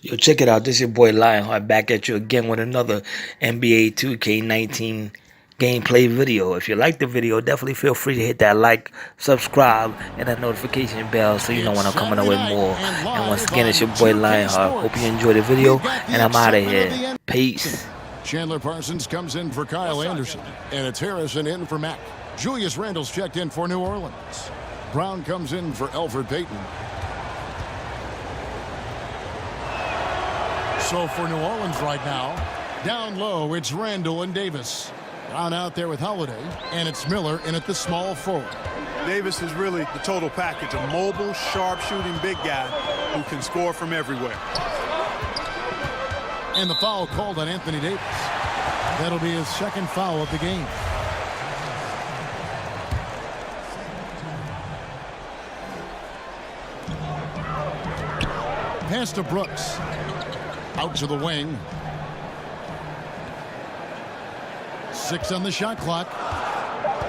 Yo, check it out. This is your boy Lionheart back at you again with another NBA 2K19 gameplay video. If you like the video, definitely feel free to hit that like, subscribe, and that notification bell so you know when I'm coming up with more. And once again, it's your boy Lionheart. Hope you enjoyed the video, and I'm out of here. Peace. Chandler Parsons comes in for Kyle Anderson, and it's Harrison in for Mack. Julius Randle's checked in for New Orleans. Brown comes in for Elfrid Payton. So for New Orleans right now, down low, it's Randle and Davis. Brown out there with Holiday, and it's Miller in at the small forward. Davis is really the total package, a mobile, sharp-shooting big guy who can score from everywhere. And the foul called on Anthony Davis. That'll be his second foul of the game. Pass to Brooks. Out to the wing. 6 on the shot clock.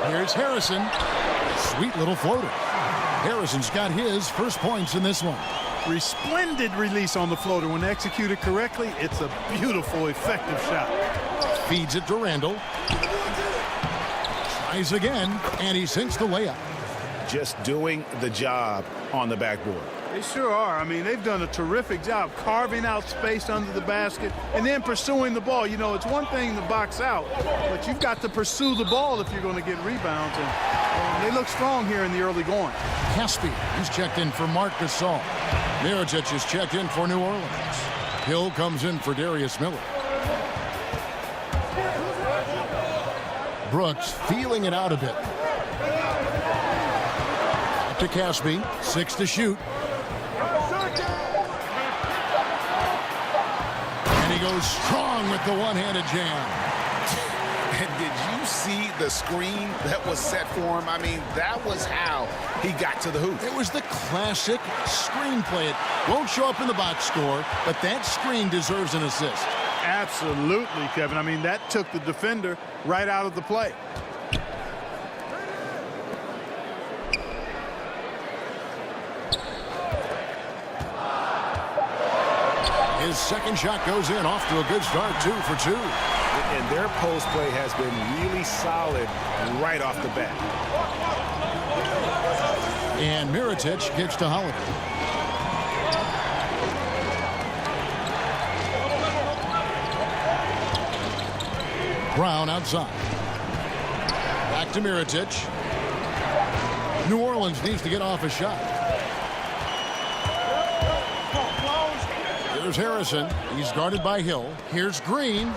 Here's Harrison. Sweet little floater. Harrison's got his first points in this one. Resplendent release on the floater. When executed correctly, it's a beautiful, effective shot. Feeds it to Randle. Tries again, and he sinks the layup. Just doing the job on the backboard. They sure are. I mean, they've done a terrific job carving out space under the basket and then pursuing the ball. You know, it's one thing to box out, but you've got to pursue the ball if you're going to get rebounds. And they look strong here in the early going. Caspi, he's checked in for Marc Gasol. Mirotic is checked in for New Orleans. Hill comes in for Darius Miller. Brooks feeling it out a bit. To Caspi, 6 to shoot. And he goes strong with the one-handed jam. And did you see the screen that was set for him? I mean, that was how he got to the hoop. It was the classic screenplay. It won't show up in the box score, but that screen deserves an assist. Absolutely, Kevin. I mean, that took the defender right out of the play. His second shot goes in, off to a good start, 2 for 2. And their post play has been really solid right off the bat. And Mirotic kicks to Holiday. Brown outside. Back to Mirotic. New Orleans needs to get off a shot. Here's Harrison. He's guarded by Hill. Here's Green.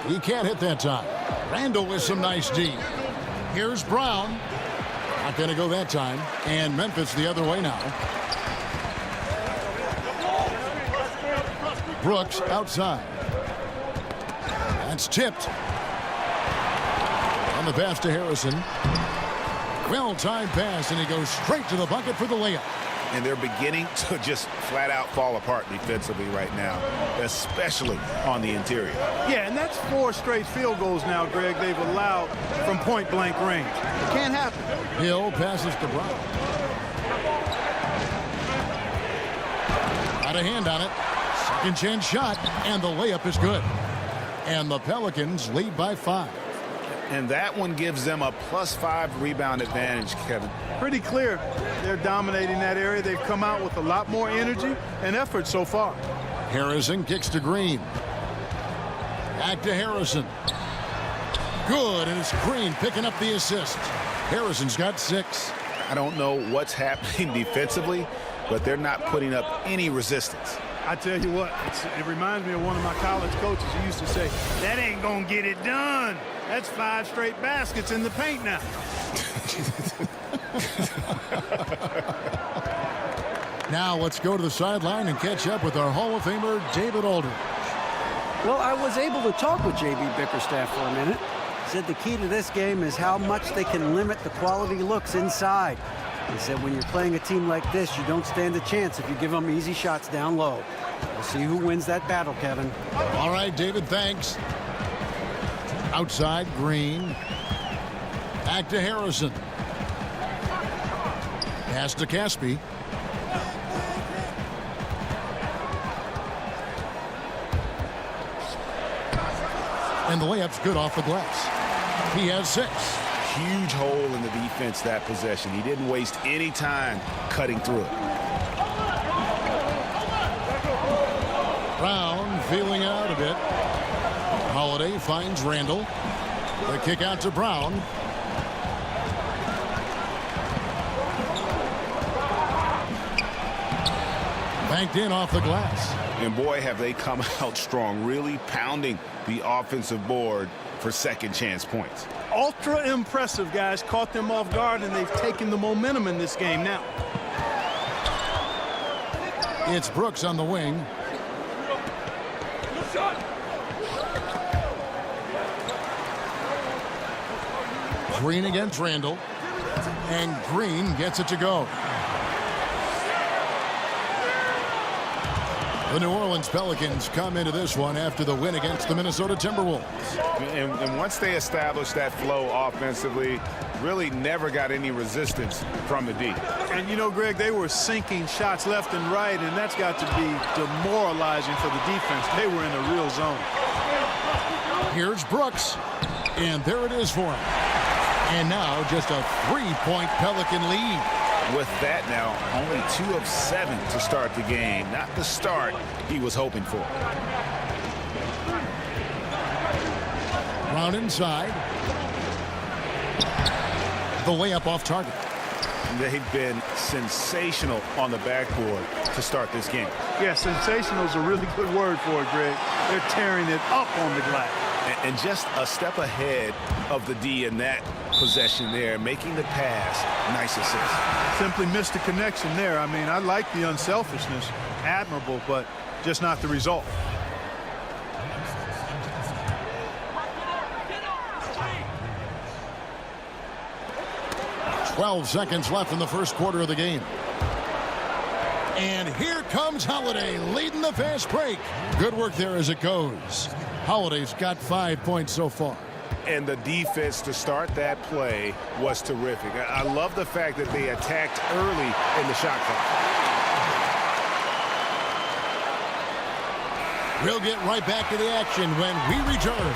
He can't hit that time. Randle with some nice D. Here's Brown. Not going to go that time. And Memphis the other way now. Brooks outside. That's tipped. On the pass to Harrison. Well-timed pass, and he goes straight to the bucket for the layup. And they're beginning to just flat out fall apart defensively right now, especially on the interior. Yeah, and that's 4 straight field goals now, Greg, they've allowed from point-blank range. It can't happen. Hill passes to Brown. Got a hand on it. Second chance shot, and the layup is good. And the Pelicans lead by 5. And that one gives them a +5 rebound advantage, Kevin. Pretty clear. They're dominating that area. They've come out with a lot more energy and effort so far. Harrison kicks to Green. Back to Harrison. Good, and it's Green picking up the assist. Harrison's got 6. I don't know what's happening defensively, but they're not putting up any resistance. I tell you what, it reminds me of one of my college coaches who used to say, that ain't gonna get it done. That's 5 straight baskets in the paint now. Now let's go to the sideline and catch up with our Hall of Famer, David Aldridge. Well, I was able to talk with J.B. Bickerstaff for a minute. He said the key to this game is how much they can limit the quality looks inside. He said when you're playing a team like this, you don't stand a chance if you give them easy shots down low. We'll see who wins that battle, Kevin. All right, David, thanks. Outside, Green. Back to Harrison. Pass to Caspi. And the layup's good off the glass. He has 6. Huge hole in the defense that possession. He didn't waste any time cutting through it. Brown feeling out a bit. Holiday finds Randall. The kick out to Brown. Banked in off the glass. And boy, have they come out strong, really pounding the offensive board for second chance points. Ultra impressive, guys. Caught them off guard, and they've taken the momentum in this game now. It's Brooks on the wing. Green against Randall. And Green gets it to go. The New Orleans Pelicans come into this one after the win against the Minnesota Timberwolves. And once they established that flow offensively, really never got any resistance from the D. And, you know, Greg, they were sinking shots left and right, and that's got to be demoralizing for the defense. They were in a real zone. Here's Brooks. And there it is for him. And now just a 3-point Pelican lead. With that now, only 2 of 7 to start the game. Not the start he was hoping for. Brown inside. The layup off target. They've been sensational on the backboard to start this game. Yeah, sensational is a really good word for it, Greg. They're tearing it up on the glass. And just a step ahead of the D in that possession there, making the pass. Nice assist. Simply missed the connection there. I mean, I like the unselfishness. Admirable, but just not the result. "12 seconds left in the first quarter of the game. And here comes Holiday leading the fast break. Good work there as it goes. Holiday's got 5 points so far. And the defense to start that play was terrific. I love the fact that they attacked early in the shot clock. We'll get right back to the action when we return.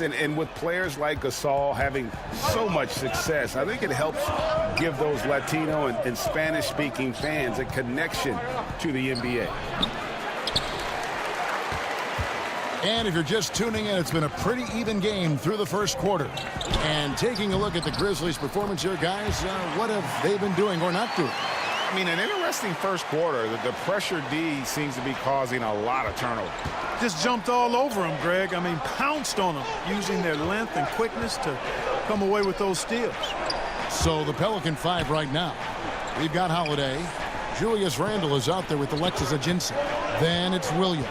And with players like Gasol having so much success, I think it helps give those Latino and Spanish-speaking fans a connection to the NBA. And if you're just tuning in, it's been a pretty even game through the first quarter. And taking a look at the Grizzlies' performance here, guys, what have they been doing or not doing? I mean, an interesting first quarter. The pressure D seems to be causing a lot of turnover. Just jumped all over him, Greg. I mean, pounced on him, using their length and quickness to come away with those steals. So the Pelican 5 right now. We've got Holiday. Julius Randle is out there with Alexis Ajinça. Then it's Williams.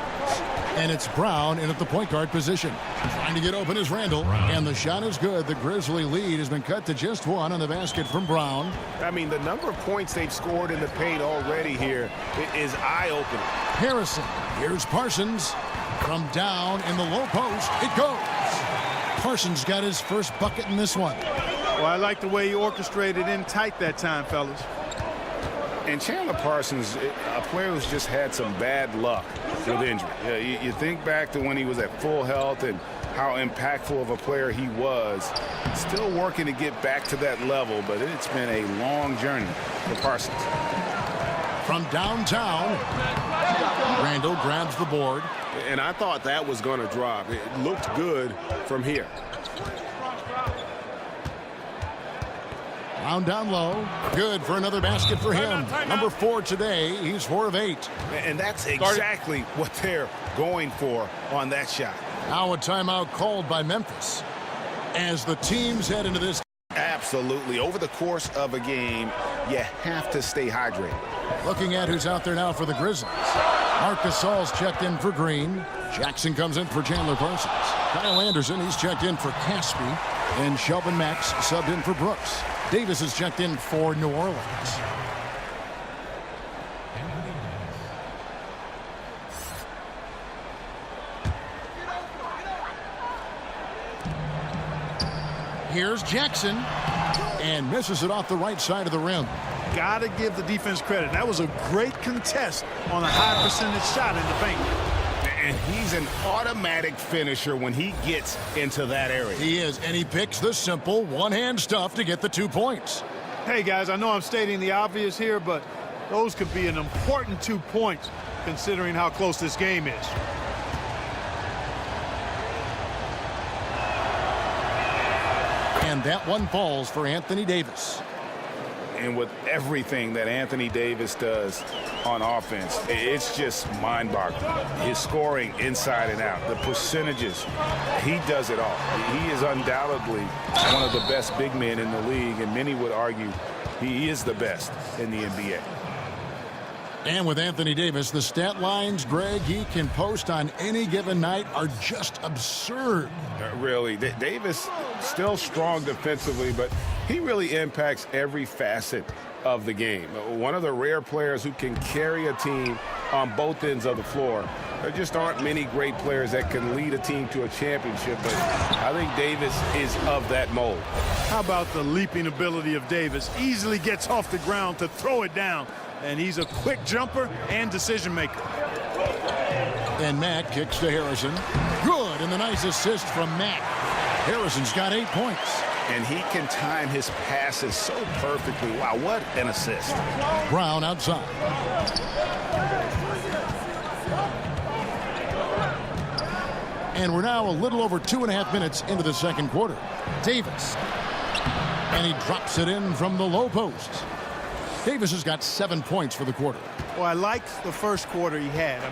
And it's Brown in at the point guard position. Trying to get open is Randle. And the shot is good. The Grizzly lead has been cut to just 1 on the basket from Brown. I mean, the number of points they've scored in the paint already here is eye-opening. Harrison. Here's Parsons. From down in the low post, it goes. Parsons got his first bucket in this one. Well, I like the way he orchestrated in tight that time, fellas. And Chandler Parsons, a player who's just had some bad luck with injury. You think back to when he was at full health and how impactful of a player he was. Still working to get back to that level, but it's been a long journey for Parsons. From downtown, Randle grabs the board. And I thought that was going to drop. It looked good from here. Brown down low. Good for another basket for him. Number 4 today. He's 4 of 8. And that's exactly what they're going for on that shot. Now a timeout called by Memphis as the teams head into this. Absolutely. Over the course of a game, you have to stay hydrated. Looking at who's out there now for the Grizzlies. Marc Gasol's checked in for Green. Jackson comes in for Chandler Parsons. Kyle Anderson, he's checked in for Caspi. And Shelvin Max subbed in for Brooks. Davis is checked in for New Orleans. Here's Jackson. and misses it off the right side of the rim. Gotta give the defense credit. That was a great contest on a high percentage shot in the paint. And he's an automatic finisher when he gets into that area. He is, and he picks the simple one-hand stuff to get the 2 points. Hey, guys, I know I'm stating the obvious here, but those could be an important 2 points considering how close this game is. And that one falls for Anthony Davis. And with everything that Anthony Davis does on offense, it's just mind-boggling. His scoring inside and out, the percentages, he does it all. He is undoubtedly one of the best big men in the league, and many would argue he is the best in the NBA. And with Anthony Davis, the stat lines, Greg, he can post on any given night are just absurd. Really, Davis still strong defensively, but he really impacts every facet of the game. One of the rare players who can carry a team on both ends of the floor. There just aren't many great players that can lead a team to a championship, but I think Davis is of that mold. How about the leaping ability of Davis? Easily gets off the ground to throw it down. And he's a quick jumper and decision maker. And Matt kicks to Harrison. Good, and the nice assist from Matt. Harrison's got 8 points. And he can time his passes so perfectly. Wow, what an assist. Brown outside. And we're now a little over 2.5 minutes into the second quarter. Davis. And he drops it in from the low post. Davis has got 7 points for the quarter. Well, I liked the first quarter he had.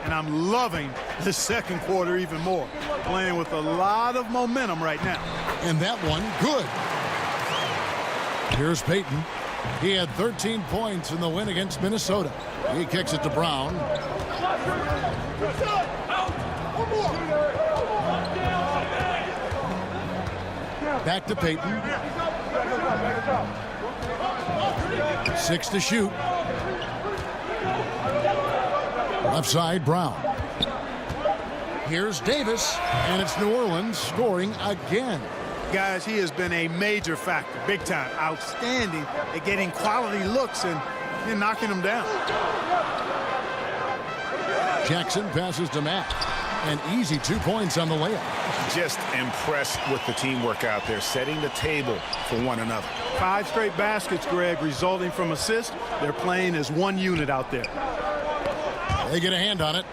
And I'm loving the second quarter even more. Playing with a lot of momentum right now. And that one, good. Here's Payton. He had 13 points in the win against Minnesota. He kicks it to Brown. Back to Payton. 6 to shoot. Left side, Brown. Here's Davis, and it's New Orleans scoring again. Guys, he has been a major factor, big time, outstanding at getting quality looks and knocking them down. Jackson passes to Matt. An easy 2 points on the layup. Just impressed with the teamwork out there, setting the table for one another. 5 straight baskets, Greg, resulting from assists. They're playing as one unit out there. They get a hand on it.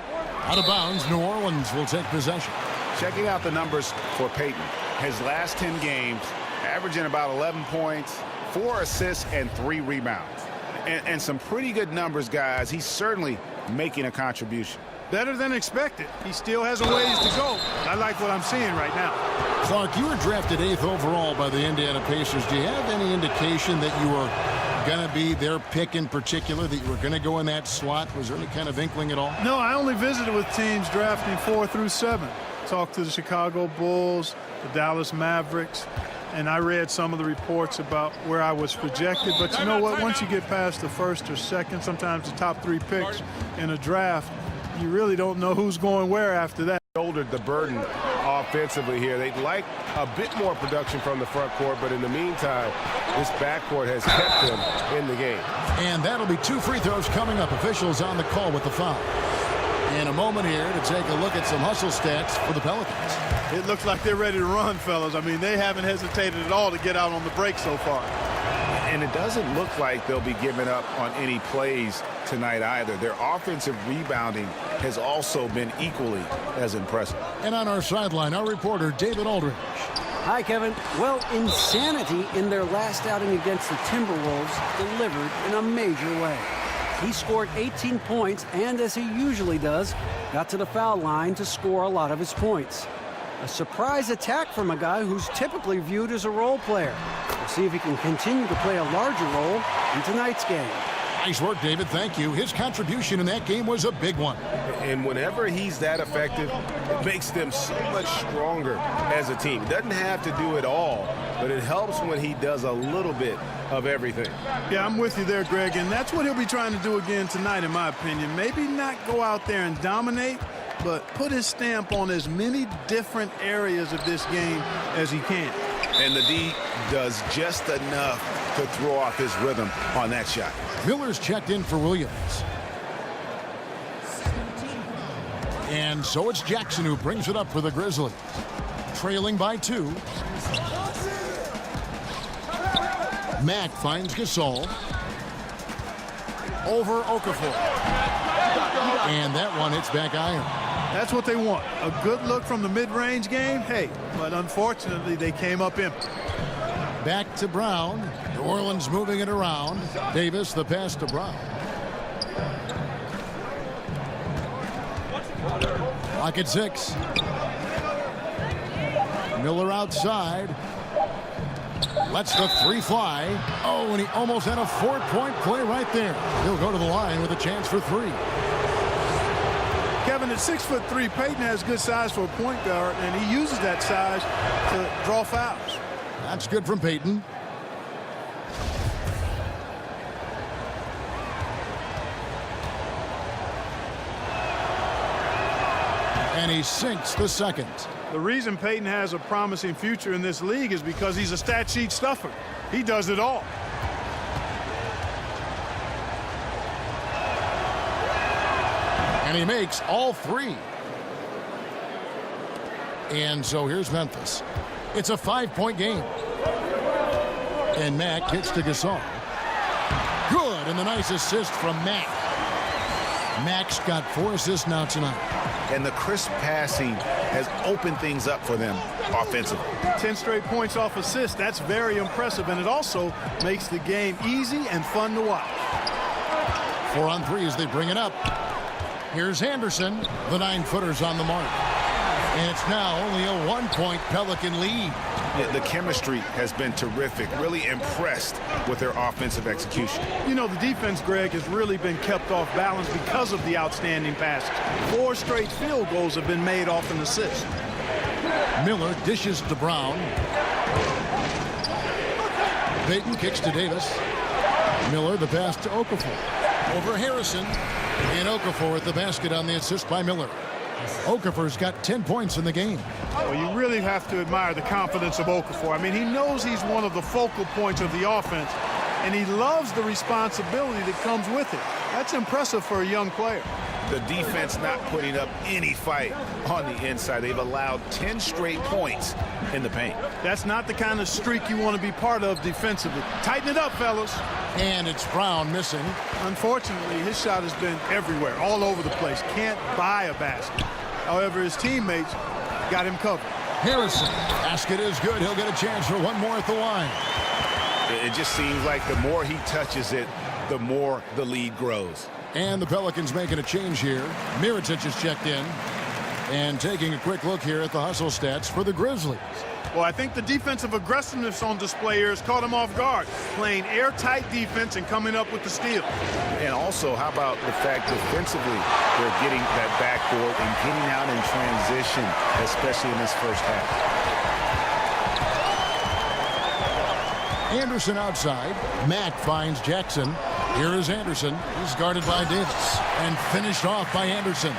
Out of bounds, New Orleans will take possession. Checking out the numbers for Payton. His last 10 games, averaging about 11 points, 4 assists, and 3 rebounds. And some pretty good numbers, guys. He's certainly making a contribution. Better than expected. He still has a ways to go. I like what I'm seeing right now. Clark, you were drafted 8th overall by the Indiana Pacers. Do you have any indication that you were going to be their pick in particular, that you were going to go in that slot? Was there any kind of inkling at all? No, I only visited with teams drafting 4 through 7. Talked to the Chicago Bulls, the Dallas Mavericks, and I read some of the reports about where I was projected. But you know what? Once you get past the first or second, sometimes the top 3 picks in a draft, you really don't know who's going where after that. Shouldered the burden offensively here. They'd like a bit more production from the front court, but in the meantime, this backcourt has kept them in the game. And that'll be 2 free throws coming up. Officials on the call with the foul. In a moment here to take a look at some hustle stats for the Pelicans. It looks like they're ready to run, fellas. They haven't hesitated at all to get out on the break so far. And it doesn't look like they'll be giving up on any plays tonight either. Their offensive rebounding has also been equally as impressive. And on our sideline, our reporter, David Aldridge. Hi, Kevin. Well, insanity in their last outing against the Timberwolves delivered in a major way. He scored 18 points and, as he usually does, got to the foul line to score a lot of his points. A surprise attack from a guy who's typically viewed as a role player. We'll see if he can continue to play a larger role in tonight's game. Nice work, David. Thank you. His contribution in that game was a big one. And whenever he's that effective, it makes them so much stronger as a team. Doesn't have to do it all, but it helps when he does a little bit of everything. Yeah, I'm with you there, Greg, and that's what he'll be trying to do again tonight, in my opinion. Maybe not go out there and dominate, but put his stamp on as many different areas of this game as he can. And the D does just enough to throw off his rhythm on that shot. Miller's checked in for Williams. And so it's Jackson who brings it up for the Grizzlies. Trailing by 2. Mack finds Gasol. Over Okafor. And that one hits back iron. That's what they want. A good look from the mid-range game. Hey, but unfortunately, they came up empty. Back to Brown. New Orleans moving it around. Davis, the pass to Brown. Clock at 6. Miller outside. Lets the 3 fly. Oh, and he almost had a 4-point play right there. He'll go to the line with a chance for 3. Kevin, at 6'3", Payton has good size for a point guard, and he uses that size to draw fouls. That's good from Payton. And he sinks the second. The reason Payton has a promising future in this league is because he's a stat sheet stuffer. He does it all. And he makes all 3. And so here's Memphis. It's a 5-point game. And Mack hits to Gasol. Good, and the nice assist from Mack. Mack's got 4 assists now tonight. And the crisp passing has opened things up for them offensively. 10 straight points off assists. That's very impressive, and it also makes the game easy and fun to watch. 4 on 3 as they bring it up. Here's Anderson. The 9-footer's on the mark. And it's now only a 1-point Pelican lead. The chemistry has been terrific. Really impressed with their offensive execution. You know, the defense, Greg, has really been kept off balance because of the outstanding passes. 4 straight field goals have been made off an assist. Miller dishes to Brown. Payton kicks to Davis. Miller the pass to Okafor. Over Harrison. And Okafor at the basket on the assist by Miller. Okafor's got 10 points in the game. Well, you really have to admire the confidence of Okafor. I mean, he knows he's one of the focal points of the offense, and he loves the responsibility that comes with it. That's impressive for a young player. The defense not putting up any fight on the inside. They've allowed 10 straight points in the paint. That's not the kind of streak you want to be part of defensively. Tighten it up, fellas. And it's Brown missing. Unfortunately, his shot has been everywhere, all over the place. Can't buy a basket. However, his teammates got him covered. Harrison. Basket is good. He'll get a chance for 1 more at the line. It just seems like the more he touches it, the more the lead grows. And the Pelicans making a change here. Mirotic is checked in. And taking a quick look here at the hustle stats for the Grizzlies. Well, I think the defensive aggressiveness on display here has caught him off guard. Playing airtight defense and coming up with the steal. And also, how about the fact defensively they're getting that backboard and getting out in transition, especially in this first half. Anderson outside. Mack finds Jackson. Here is Anderson. He's guarded by Davis. And finished off by Anderson.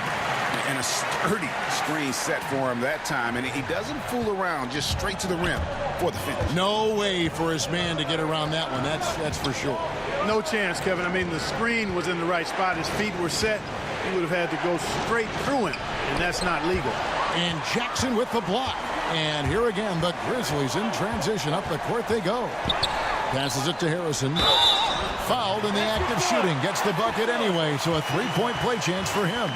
And a sturdy screen set for him that time. And he doesn't fool around, just straight to the rim for the finish. No way for his man to get around that one. That's for sure. No chance, Kevin. I mean, the screen was in the right spot. His feet were set. He would have had to go straight through him, and that's not legal. And Jackson with the block. And here again, the Grizzlies in transition. Up the court they go. Passes it to Harrison. Fouled in the act of shooting. Gets the bucket anyway, so a 3-point play chance for him.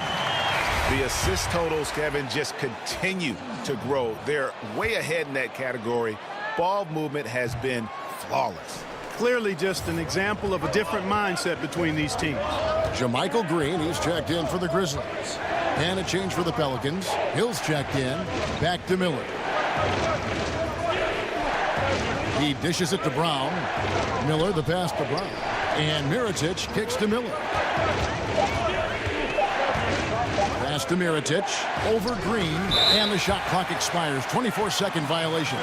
The assist totals, Kevin, just continue to grow. They're way ahead in that category. Ball movement has been flawless. Clearly just an example of a different mindset between these teams. JaMychal Green, he's checked in for the Grizzlies. And a change for the Pelicans. Hill's checked in. Back to Miller. He dishes it to Brown. Miller the pass to Brown. And Mirotic kicks to Miller. Pass to Mirotic. Over Green. And the shot clock expires. 24-second violation.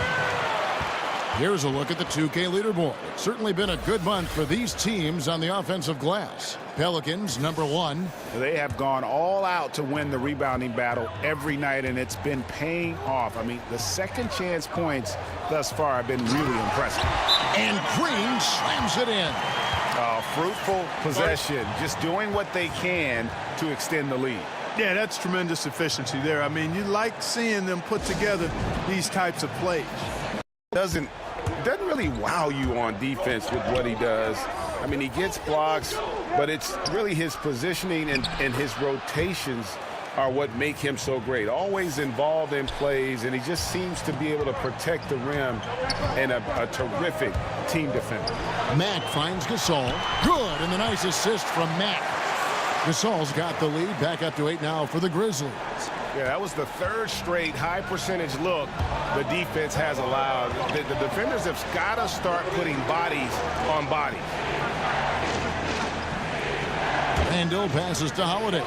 Here's a look at the 2K leaderboard. Certainly been a good month for these teams on the offensive glass. Pelicans, number 1. They have gone all out to win the rebounding battle every night, and it's been paying off. I mean, the second chance points thus far have been really impressive. And Green slams it in. Fruitful possession, just doing what they can to extend the lead. Yeah, that's tremendous efficiency there. I mean, you like seeing them put together these types of plays. Doesn't really wow you on defense with what he does. I mean, he gets blocks, but it's really his positioning and his rotations are what make him so great. Always involved in plays, and he just seems to be able to protect the rim and a terrific team defender. Mack finds Gasol. Good, and the nice assist from Mack. Gasol's got the lead, back up to 8 now for the Grizzlies. Yeah, that was the third straight high-percentage look the defense has allowed. The defenders have got to start putting bodies on bodies. Randle passes to Holiday.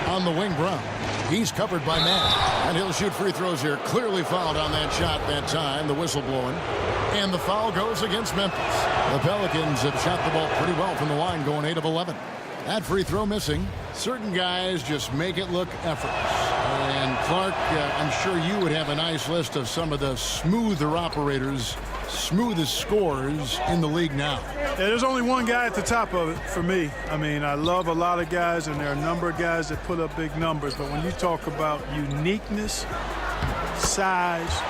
On the wing, Brown. He's covered by Mack. And he'll shoot free throws here. Clearly fouled on that shot that time. The whistle blowing. And the foul goes against Memphis. The Pelicans have shot the ball pretty well from the line, going 8 of 11. That free throw missing. Certain guys just make it look effortless. And Clark, I'm sure you would have a nice list of some of the smoother operators, smoothest scorers in the league now. Yeah, there's only one guy at the top of it for me. I mean, I love a lot of guys, and there are a number of guys that put up big numbers. But when you talk about uniqueness, size,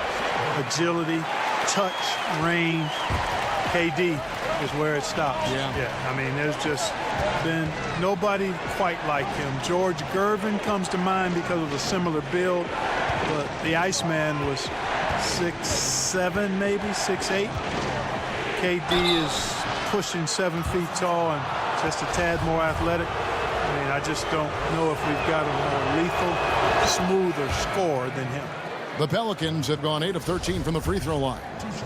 agility, touch, range, KD is where it stops. Yeah. I mean, there's just been nobody quite like him. George Gervin comes to mind because of a similar build, but the Iceman was 6'7", maybe 6'8". KD is pushing 7 feet tall and just a tad more athletic. I mean, I just don't know if we've got a more lethal, smoother scorer than him. The Pelicans have gone 8 of 13 from the free throw line.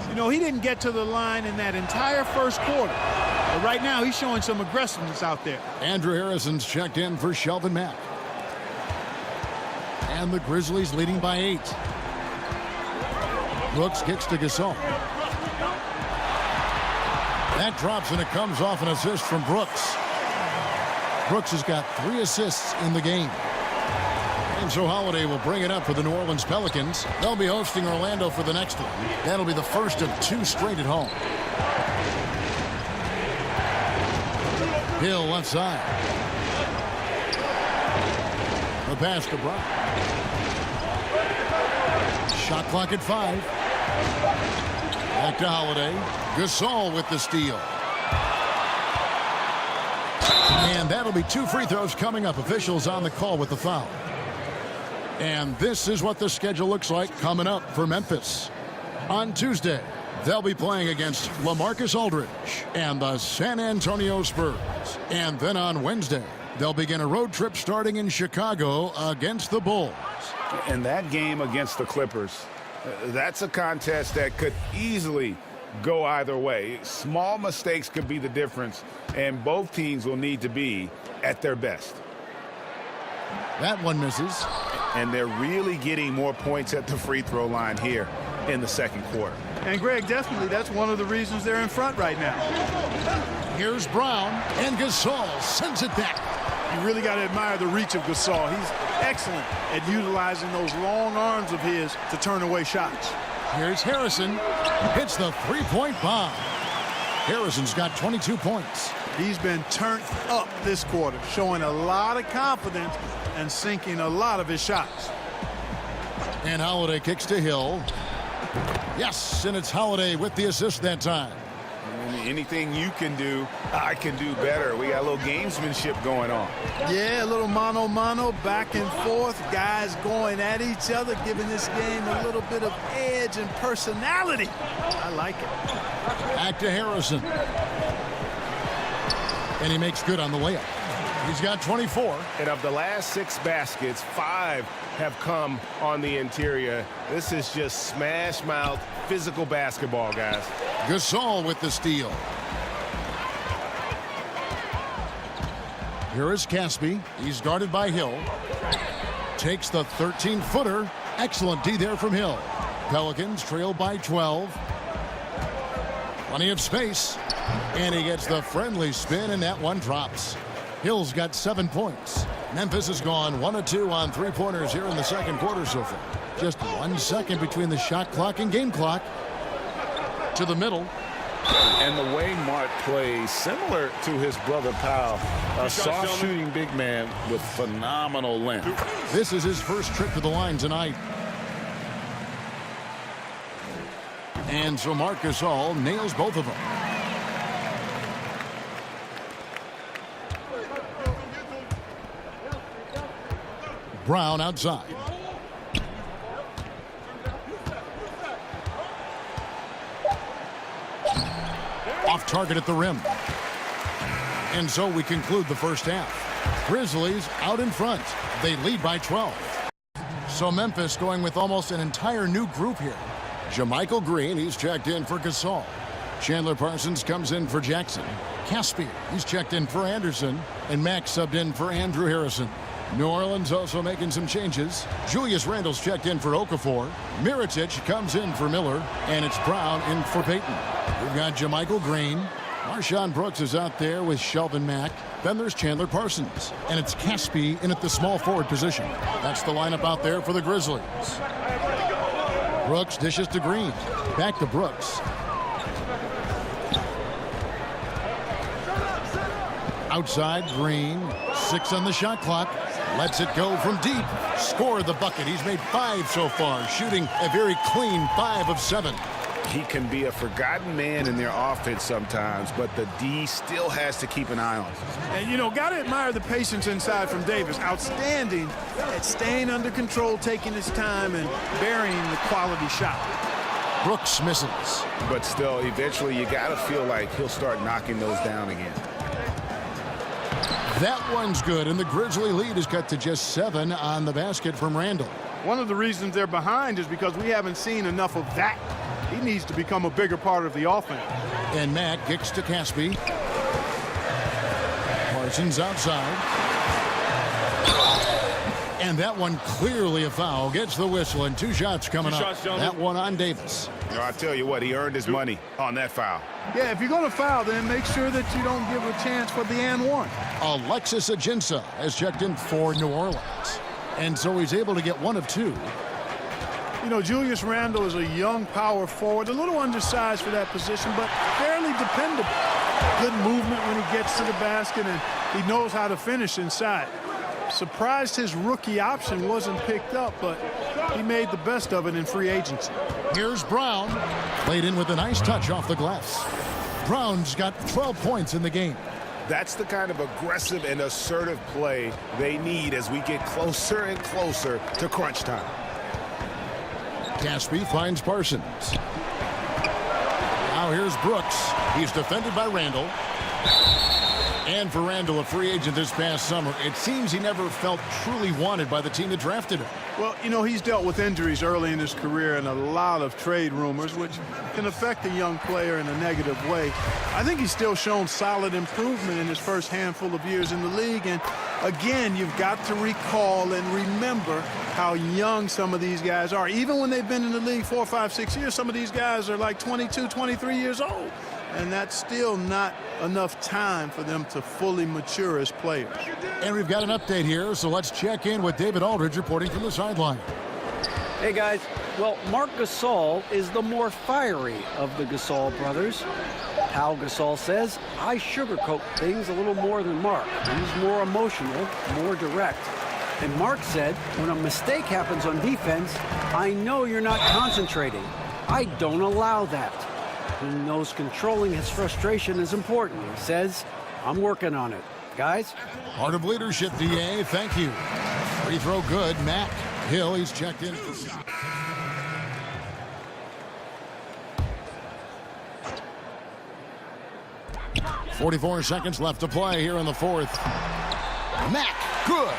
You know, he didn't get to the line in that entire first quarter. But right now, he's showing some aggressiveness out there. Andrew Harrison's checked in for Shelvin Mack. And the Grizzlies leading by 8. Brooks kicks to Gasol. That drops, and it comes off an assist from Brooks. Brooks has got 3 assists in the game. And so Holiday will bring it up for the New Orleans Pelicans. They'll be hosting Orlando for the next one. That'll be the first of 2 straight at home. Hill left side. The pass to Brown. Shot clock at 5. Back to Holiday. Gasol with the steal. And that'll be 2 free throws coming up. Officials on the call with the foul. And this is what the schedule looks like coming up for Memphis. On Tuesday, they'll be playing against LaMarcus Aldridge and the San Antonio Spurs. And then on Wednesday, they'll begin a road trip starting in Chicago against the Bulls. And that game against the Clippers, that's a contest that could easily go either way. Small mistakes could be the difference, and both teams will need to be at their best. That one misses. And they're really getting more points at the free throw line here in the second quarter. And, Greg, definitely that's one of the reasons they're in front right now. Here's Brown, and Gasol sends it back. You really got to admire the reach of Gasol. He's excellent at utilizing those long arms of his to turn away shots. Here's Harrison. Hits the three-point bomb. Harrison's got 22 points. He's been turned up this quarter, showing a lot of confidence and sinking a lot of his shots. And Holiday kicks to Hill. Yes, and it's Holiday with the assist that time. Anything you can do, I can do better. We got a little gamesmanship going on. Yeah, a little mano-mano, back and forth. Guys going at each other, giving this game a little bit of edge and personality. I like it. Back to Harrison. And he makes good on the layup. He's got 24. And of the last 6 baskets, 5 have come on the interior. This is just smash mouth, physical basketball, guys. Gasol with the steal. Here is Caspi. He's guarded by Hill. Takes the 13-footer. Excellent D there from Hill. Pelicans trail by 12. Plenty of space. And he gets the friendly spin, and that one drops. Hill's got 7 points. Memphis has gone 1 of 2 on three-pointers here in the second quarter so far. Just 1 second between the shot clock and game clock. To the middle. And the way Mark plays, similar to his brother Powell, a soft shooting big man with phenomenal length. This is his first trip to the line tonight. And so Marc Gasol nails both of them. Brown outside. Off target at the rim. And so we conclude the first half. Grizzlies out in front. They lead by 12. So Memphis going with almost an entire new group here. JaMychal Green, he's checked in for Gasol. Chandler Parsons comes in for Jackson. Caspian, he's checked in for Anderson. And Max subbed in for Andrew Harrison. New Orleans also making some changes. Julius Randle's checked in for Okafor. Mirotic comes in for Miller. And it's Brown in for Payton. We've got JaMychal Green. Marshawn Brooks is out there with Shelvin Mack. Then there's Chandler Parsons. And it's Caspi in at the small forward position. That's the lineup out there for the Grizzlies. Brooks dishes to Green. Back to Brooks. Outside, Green. 6 on the shot clock. Lets it go from deep. Score the bucket. He's made 5 so far, shooting a very clean 5 of 7. He can be a forgotten man in their offense sometimes, but the D still has to keep an eye on him. And, you know, got to admire the patience inside from Davis. Outstanding at staying under control, taking his time, and burying the quality shot. Brooks misses. But still, eventually, you got to feel like he'll start knocking those down again. That one's good, and the Grizzly lead is cut to just 7 on the basket from Randle. One of the reasons they're behind is because we haven't seen enough of that. He needs to become a bigger part of the offense. And Mack kicks to Caspi. Parsons outside. And that one clearly a foul. Gets the whistle, and 2 shots coming up. That one on Davis. You know, I tell you what, he earned his money on that foul. Yeah, if you're going to foul, then make sure that you don't give a chance for the and one. Alexis Ajinça has checked in for New Orleans. And so he's able to get 1 of 2. You know, Julius Randle is a young power forward, a little undersized for that position, but fairly dependable. Good movement when he gets to the basket, and he knows how to finish inside. Surprised his rookie option wasn't picked up, but he made the best of it in free agency. Here's Brown. Played in with a nice touch off the glass. Brown's got 12 points in the game. That's the kind of aggressive and assertive play they need as we get closer and closer to crunch time. Caspi finds Parsons. Now here's Brooks. He's defended by Randle. And for Randle, a free agent this past summer, it seems he never felt truly wanted by the team that drafted him. Well, you know, he's dealt with injuries early in his career and a lot of trade rumors, which can affect a young player in a negative way. I think he's still shown solid improvement in his first handful of years in the league. And again, you've got to recall and remember how young some of these guys are. Even when they've been in the league 4, 5, 6 years, some of these guys are like 22, 23 years old. And that's still not enough time for them to fully mature as players. And we've got an update here, so let's check in with David Aldridge reporting from the sideline. Hey, guys. Well, Marc Gasol is the more fiery of the Gasol brothers. Pau Gasol says, I sugarcoat things a little more than Marc. He's more emotional, more direct. And Marc said, when a mistake happens on defense, I know you're not concentrating. I don't allow that. He knows controlling his frustration is important. He says, I'm working on it. Guys? Part of leadership, DA. Thank you. Free throw good. Mack. Hill, he's checked in. 44 seconds left to play here in the fourth. Mack, good.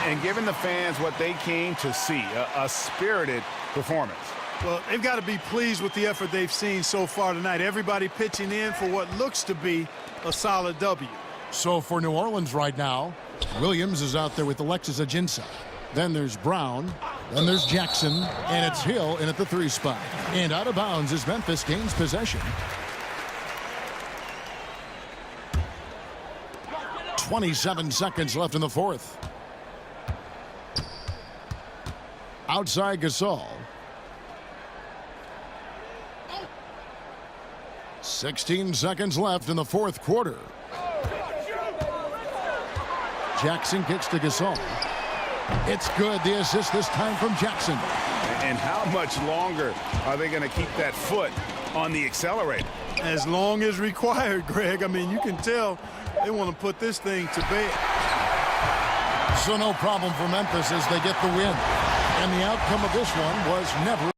And giving the fans what they came to see, a spirited performance. Well, they've got to be pleased with the effort they've seen so far tonight. Everybody pitching in for what looks to be a solid W. So for New Orleans right now, Williams is out there with Alexis Ajinça. Then there's Brown. Then there's Jackson, and it's Hill in at the 3 spot. And out of bounds as Memphis gains possession. 27 seconds left in the fourth. Outside Gasol. 16 seconds left in the fourth quarter. Jackson kicks to Gasol. It's good. The assist this time from Jackson. And how much longer are they going to keep that foot on the accelerator? As long as required, Greg. I mean, you can tell they want to put this thing to bed. So no problem for Memphis as they get the win. And the outcome of this one was never